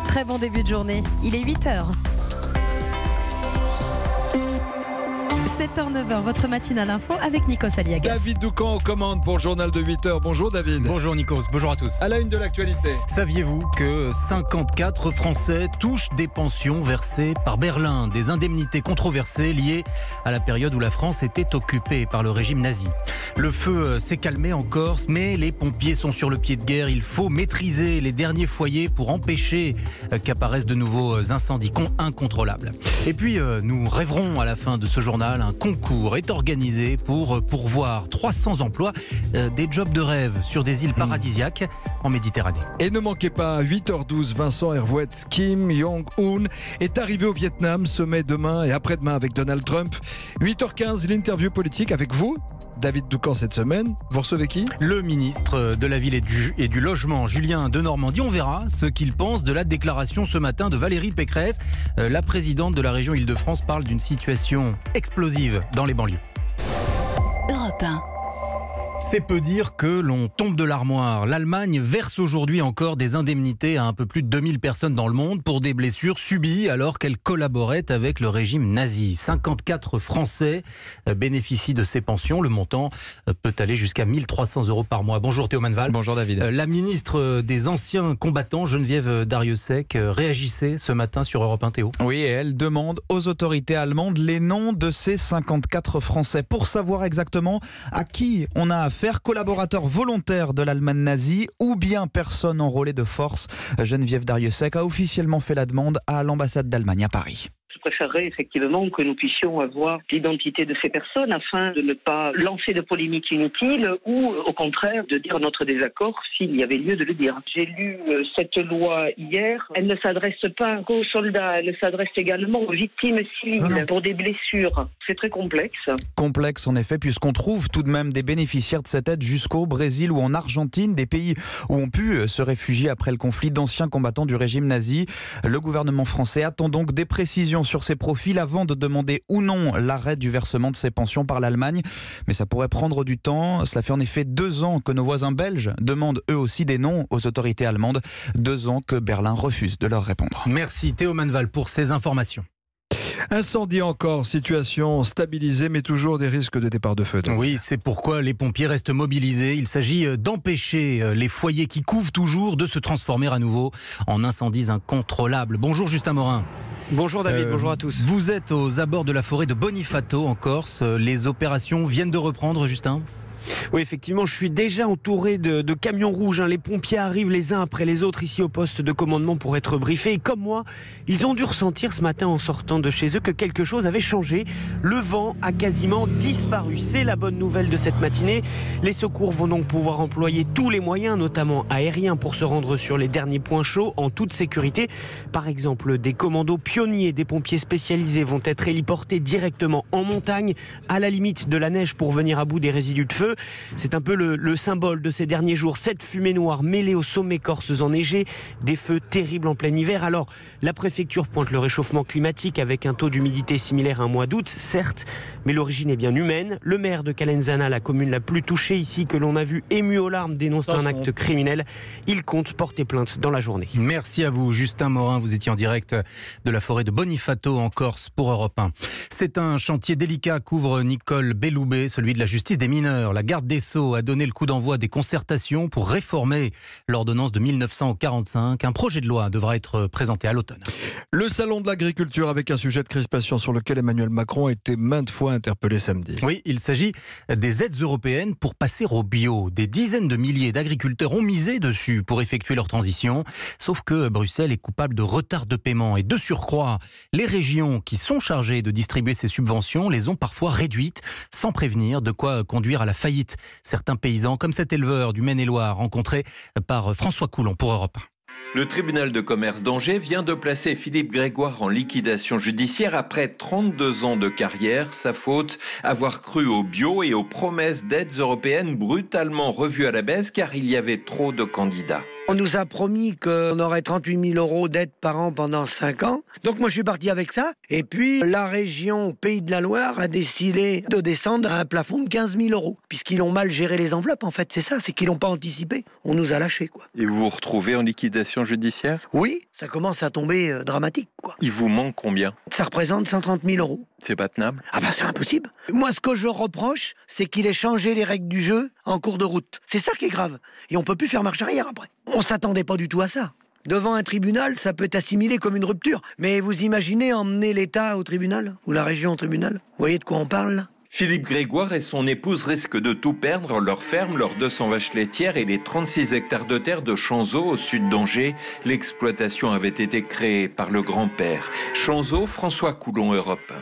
Très bon début de journée. Il est 8h. 7h, 9h, votre matinale info avec Nikos Aliagas. David Doucan aux commandes pour le journal de 8h. Bonjour David. Bonjour Nikos, bonjour à tous. À la une de l'actualité. Saviez-vous que 54 Français touchent des pensions versées par Berlin, des indemnités controversées liées à la période où la France était occupée par le régime nazi. Le feu s'est calmé en Corse, mais les pompiers sont sur le pied de guerre. Il faut maîtriser les derniers foyers pour empêcher qu'apparaissent de nouveaux incendies incontrôlables. Et puis, nous rêverons à la fin de ce journal. Un concours est organisé pour pourvoir 300 emplois, des jobs de rêve sur des îles paradisiaques en Méditerranée. Et ne manquez pas, à 8h12, Vincent Hervouet, Kim Jong-un est arrivé au Vietnam, sommet demain et après-demain avec Donald Trump. 8h15, l'interview politique avec vous, David Doucan, cette semaine. Vous recevez qui ? Le ministre de la Ville et du Logement, Julien Denormandie. On verra ce qu'il pense de la déclaration ce matin de Valérie Pécresse. La présidente de la région Île-de-France parle d'une situation explosive dans les banlieues. Europe 1. C'est peu dire que l'on tombe de l'armoire. L'Allemagne verse aujourd'hui encore des indemnités à un peu plus de 2000 personnes dans le monde pour des blessures subies alors qu'elles collaboraient avec le régime nazi. 54 Français bénéficient de ces pensions. Le montant peut aller jusqu'à 1300 € par mois. Bonjour Théo Manval. Bonjour David. La ministre des Anciens Combattants, Geneviève Darrieussecq, réagissait ce matin sur Europe 1, Théo. Oui, et elle demande aux autorités allemandes les noms de ces 54 Français pour savoir exactement à qui on a affaire, collaborateurs volontaires de l'Allemagne nazie ou bien personnes enrôlées de force. Geneviève Darrieussecq a officiellement fait la demande à l'ambassade d'Allemagne à Paris. Je préférerais effectivement que nous puissions avoir l'identité de ces personnes afin de ne pas lancer de polémiques inutiles ou au contraire de dire notre désaccord s'il y avait lieu de le dire. J'ai lu cette loi hier. Elle ne s'adresse pas qu'aux soldats, elle s'adresse également aux victimes civiles pour des blessures. C'est très complexe. Complexe en effet, puisqu'on trouve tout de même des bénéficiaires de cette aide jusqu'au Brésil ou en Argentine, des pays où ont pu se réfugier après le conflit d'anciens combattants du régime nazi. Le gouvernement français attend donc des précisions sur ces profils avant de demander ou non l'arrêt du versement de ces pensions par l'Allemagne. Mais ça pourrait prendre du temps. Cela fait en effet 2 ans que nos voisins belges demandent eux aussi des noms aux autorités allemandes. 2 ans que Berlin refuse de leur répondre. Merci Théo Manval pour ces informations. Incendie encore, situation stabilisée, mais toujours des risques de départ de feu. Oui, c'est pourquoi les pompiers restent mobilisés. Il s'agit d'empêcher les foyers qui couvent toujours de se transformer à nouveau en incendies incontrôlables. Bonjour Justin Morin. Bonjour David, bonjour à tous. Vous êtes aux abords de la forêt de Bonifato en Corse. Les opérations viennent de reprendre, Justin ? Oui, effectivement, je suis déjà entouré de camions rouges. Les pompiers arrivent les uns après les autres ici au poste de commandement pour être briefés. Et comme moi, ils ont dû ressentir ce matin en sortant de chez eux que quelque chose avait changé. Le vent a quasiment disparu. C'est la bonne nouvelle de cette matinée. Les secours vont donc pouvoir employer tous les moyens, notamment aériens, pour se rendre sur les derniers points chauds en toute sécurité. Par exemple, des commandos pionniers, des pompiers spécialisés vont être héliportés directement en montagne, à la limite de la neige pour venir à bout des résidus de feu. C'est un peu le symbole de ces derniers jours. Cette fumée noire mêlée aux sommets corses enneigés, des feux terribles en plein hiver. Alors, la préfecture pointe le réchauffement climatique avec un taux d'humidité similaire à un mois d'août, certes, mais l'origine est bien humaine. Le maire de Calenzana, la commune la plus touchée ici, que l'on a vu ému aux larmes dénoncer un acte criminel, il compte porter plainte dans la journée. Merci à vous, Justin Morin. Vous étiez en direct de la forêt de Bonifato en Corse pour Europe 1. C'est un chantier délicat qu'ouvre Nicole Belloubet, celui de la justice des mineurs. La garde des Sceaux a donné le coup d'envoi des concertations pour réformer l'ordonnance de 1945. Un projet de loi devra être présenté à l'automne. Le salon de l'agriculture avec un sujet de crispation sur lequel Emmanuel Macron a été maintes fois interpellé samedi. Oui, il s'agit des aides européennes pour passer au bio. Des dizaines de milliers d'agriculteurs ont misé dessus pour effectuer leur transition. Sauf que Bruxelles est coupable de retard de paiement. Et de surcroît, les régions qui sont chargées de distribuer ces subventions les ont parfois réduites sans prévenir, de quoi conduire à la faillite. Certains paysans, comme cet éleveur du Maine-et-Loire, rencontré par François Coulon pour Europe 1. Le tribunal de commerce d'Angers vient de placer Philippe Grégoire en liquidation judiciaire après 32 ans de carrière. Sa faute, avoir cru au bio et aux promesses d'aides européennes brutalement revues à la baisse car il y avait trop de candidats. On nous a promis qu'on aurait 38 000 € d'aide par an pendant 5 ans. Donc moi je suis parti avec ça. Et puis la région Pays de la Loire a décidé de descendre à un plafond de 15 000 €. Puisqu'ils ont mal géré les enveloppes en fait, c'est ça, c'est qu'ils n'ont pas anticipé. On nous a lâchés quoi. Et vous vous retrouvez en liquidation judiciaire? Oui, ça commence à tomber dramatique quoi. Il vous manque combien? Ça représente 130 000 €. C'est pas tenable? Ah bah c'est impossible. Moi ce que je reproche, c'est qu'il ait changé les règles du jeu en cours de route. C'est ça qui est grave. Et on peut plus faire marche arrière après. On s'attendait pas du tout à ça. Devant un tribunal, ça peut être assimilé comme une rupture. Mais vous imaginez emmener l'État au tribunal? Ou la région au tribunal? Vous voyez de quoi on parle là? Philippe Grégoire et son épouse risquent de tout perdre, leur ferme, leurs 200 vaches laitières et les 36 hectares de terre de Chanzeau au sud d'Angers. L'exploitation avait été créée par le grand-père. Chanzeau, François Coulon, Europe 1.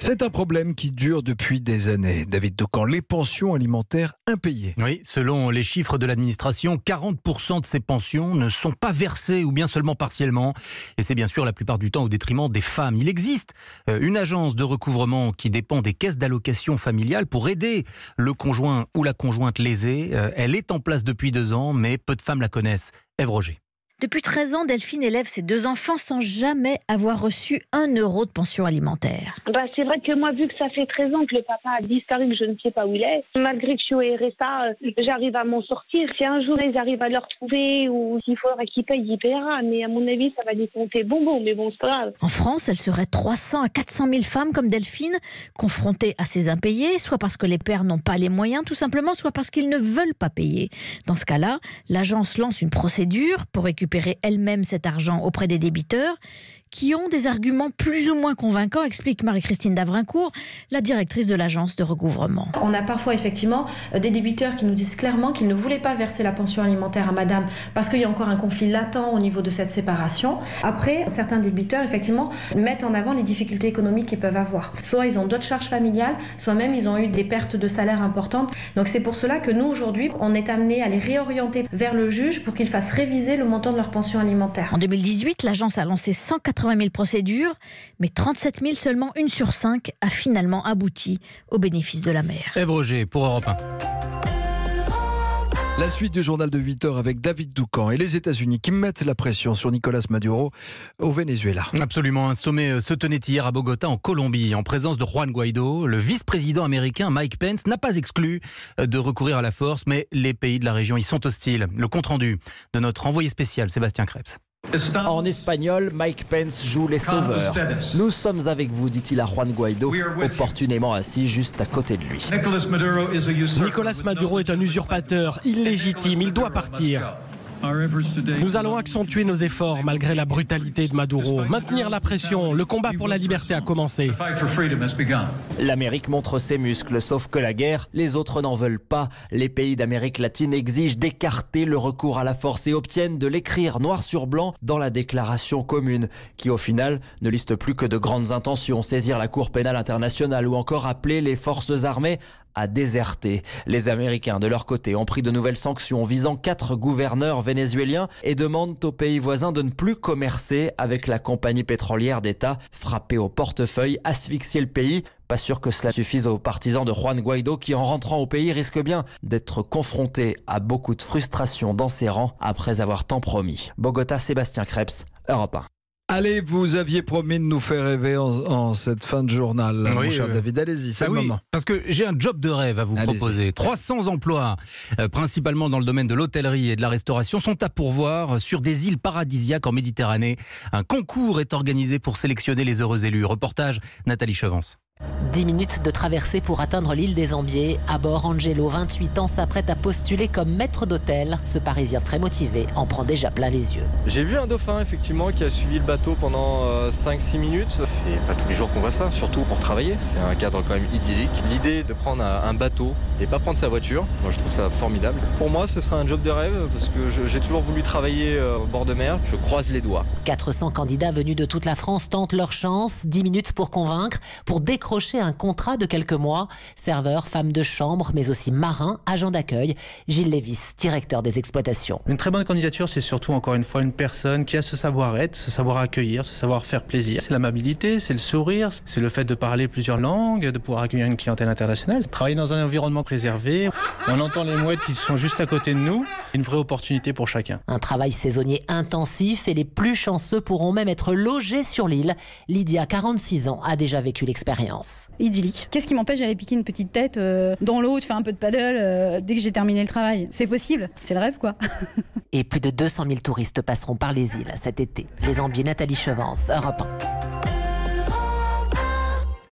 C'est un problème qui dure depuis des années. David Doucan, les pensions alimentaires impayées. Oui, selon les chiffres de l'administration, 40% de ces pensions ne sont pas versées ou bien seulement partiellement. Et c'est bien sûr la plupart du temps au détriment des femmes. Il existe une agence de recouvrement qui dépend des caisses d'allocation familiale pour aider le conjoint ou la conjointe lésée. Elle est en place depuis 2 ans, mais peu de femmes la connaissent. Ève Roger. Depuis 13 ans, Delphine élève ses 2 enfants sans jamais avoir reçu 1 € de pension alimentaire. C'est vrai que moi, vu que ça fait 13 ans que le papa a disparu, que je ne sais pas où il est, malgré que je suis au RSA, j'arrive à m'en sortir. Si un jour ils arrivent à le retrouver ou s'il faudra qu'il paye, il paiera. Mais à mon avis, ça va lui compter bonbon, mais bon, c'est pas grave. En France, elle serait 300 à 400 000 femmes comme Delphine, confrontées à ces impayés, soit parce que les pères n'ont pas les moyens, tout simplement, soit parce qu'ils ne veulent pas payer. Dans ce cas-là, l'agence lance une procédure pour récupérer elle-même cet argent auprès des débiteurs qui ont des arguments plus ou moins convaincants, explique Marie-Christine Davrincourt, la directrice de l'agence de recouvrement. On a parfois effectivement des débiteurs qui nous disent clairement qu'ils ne voulaient pas verser la pension alimentaire à madame parce qu'il y a encore un conflit latent au niveau de cette séparation. Après, certains débiteurs effectivement mettent en avant les difficultés économiques qu'ils peuvent avoir. Soit ils ont d'autres charges familiales, soit même ils ont eu des pertes de salaire importantes. Donc c'est pour cela que nous aujourd'hui, on est amené à les réorienter vers le juge pour qu'il fasse réviser le montant de leur pension alimentaire. En 2018, l'agence a lancé 180 000 procédures, mais 37 000, seulement 1 sur 5, a finalement abouti au bénéfice de la mère. Ève Roger pour Europe 1. La suite du journal de 8h avec David Doucan et les États-Unis qui mettent la pression sur Nicolas Maduro au Venezuela. Absolument, un sommet se tenait hier à Bogota en Colombie en présence de Juan Guaido. Le vice-président américain Mike Pence n'a pas exclu de recourir à la force, mais les pays de la région y sont hostiles. Le compte-rendu de notre envoyé spécial Sébastien Krebs. En espagnol, Mike Pence joue les sauveurs. Nous sommes avec vous, dit-il à Juan Guaido, opportunément assis juste à côté de lui. Nicolas Maduro est un usurpateur illégitime, il doit partir. Nous allons accentuer nos efforts malgré la brutalité de Maduro. Maintenir la pression, le combat pour la liberté a commencé. L'Amérique montre ses muscles, sauf que la guerre, les autres n'en veulent pas. Les pays d'Amérique latine exigent d'écarter le recours à la force et obtiennent de l'écrire noir sur blanc dans la déclaration commune, qui au final ne liste plus que de grandes intentions, saisir la Cour pénale internationale ou encore appeler les forces armées à déserter. Les Américains, de leur côté, ont pris de nouvelles sanctions visant 4 gouverneurs vénézuéliens et demandent aux pays voisins de ne plus commercer avec la compagnie pétrolière d'État, frappée au portefeuille, asphyxier le pays. Pas sûr que cela suffise aux partisans de Juan Guaido qui, en rentrant au pays, risquent bien d'être confrontés à beaucoup de frustration dans ses rangs après avoir tant promis. Bogota, Sébastien Krebs, Europe 1. Allez, vous aviez promis de nous faire rêver en cette fin de journal, mon cher David. Allez-y, c'est le moment. Parce que j'ai un job de rêve à vous proposer. 300 emplois, principalement dans le domaine de l'hôtellerie et de la restauration, sont à pourvoir sur des îles paradisiaques en Méditerranée. Un concours est organisé pour sélectionner les heureux élus. Reportage Nathalie Chevance. 10 minutes de traversée pour atteindre l'île des Ambiers. À bord, Angelo, 28 ans, s'apprête à postuler comme maître d'hôtel. Ce Parisien très motivé en prend déjà plein les yeux. J'ai vu un dauphin, effectivement, qui a suivi le bateau pendant 5-6 minutes. C'est pas tous les jours qu'on voit ça, surtout pour travailler. C'est un cadre quand même idyllique. L'idée de prendre un bateau et pas prendre sa voiture, moi je trouve ça formidable. Pour moi, ce sera un job de rêve parce que j'ai toujours voulu travailler au bord de mer. Je croise les doigts. 400 candidats venus de toute la France tentent leur chance. 10 minutes pour convaincre, pour décrocher décrocher un contrat de quelques mois. Serveur, femme de chambre, mais aussi marin, agent d'accueil. Gilles Lévis, directeur des exploitations. Une très bonne candidature, c'est surtout encore une fois une personne qui a ce savoir-être, ce savoir accueillir, ce savoir faire plaisir. C'est l'amabilité, c'est le sourire, c'est le fait de parler plusieurs langues, de pouvoir accueillir une clientèle internationale. Travailler dans un environnement préservé, on entend les mouettes qui sont juste à côté de nous, une vraie opportunité pour chacun. Un travail saisonnier intensif et les plus chanceux pourront même être logés sur l'île. Lydia, 46 ans, a déjà vécu l'expérience. Idyllique. Qu'est-ce qui m'empêche d'aller piquer une petite tête dans l'eau, de faire un peu de paddle dès que j'ai terminé le travail? C'est possible, c'est le rêve quoi. Et plus de 200 000 touristes passeront par les îles cet été. Les Ambiers, Nathalie Chevance, Europe 1.